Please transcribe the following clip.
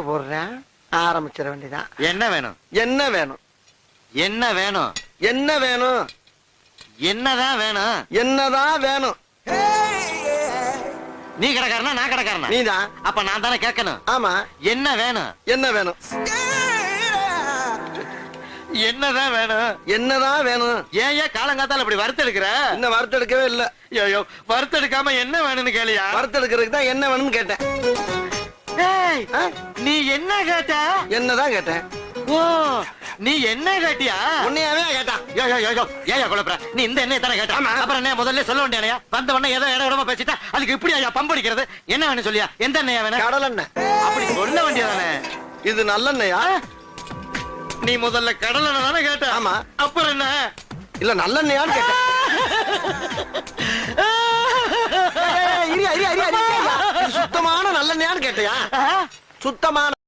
போடுறேன், ஆரம்பிச்சிட வேண்டியதான். என்ன வேணும்? என்ன வேணும்? என்ன வேணும்? என்ன வேணும்? என்னதான் வேணும்? என்னதான் வேணும்? நீ கடைக்காரனா நான் கடைக்காரனா? நீதான். அப்ப நான் தானே கேட்கணும். ஆமா. என்ன வேணும்? என்ன வேணும்? என்னதான் வேணும்? என்னதான் வேணும்? ஏன் காலங்காத்தால இப்படி வறுத்தெடுக்கிற? இன்னும் வறுத்தெடுக்கவே இல்ல. ஐயோ, வறுத்தெடுக்காம என்ன வேணும்னு கேளியா? வறுத்தெடுக்கிறதுக்கு தான் என்ன வேணும்னு கேட்டேன். ஏய், நீ என்ன கேட்ட? என்னதான் கேட்டேன். ஓ, நீ என்ன கேட்டியா? உன்னையாவே கேட்டான். ஏயா குழப்பற? நீ இந்த எண்ணெய் தானே கேட்ட? அப்புறம் என்ன முதல்ல சொல்ல வேண்டியா? வந்த உடனே ஏதோ இட விடமா பேசிட்டா அதுக்கு இப்படி ஐயா பம்படிக்கிறது? என்ன வேணும் சொல்லியா? எந்த எண்ணெயா வேணும்? கடலெண்ணெய். அப்படி சொல்ல வேண்டியதானே. இது நல்லெண்ணெயா? நீ முதல்ல கடலெண்ணெய் தானே கேட்ட? ஆமா. அப்புறம் என்ன? இல்ல நல்லெண்ணெயான்னு கேட்டேன். சுத்தமான நல்லெண்ணெயான்னு கேட்டியா? சுத்தமான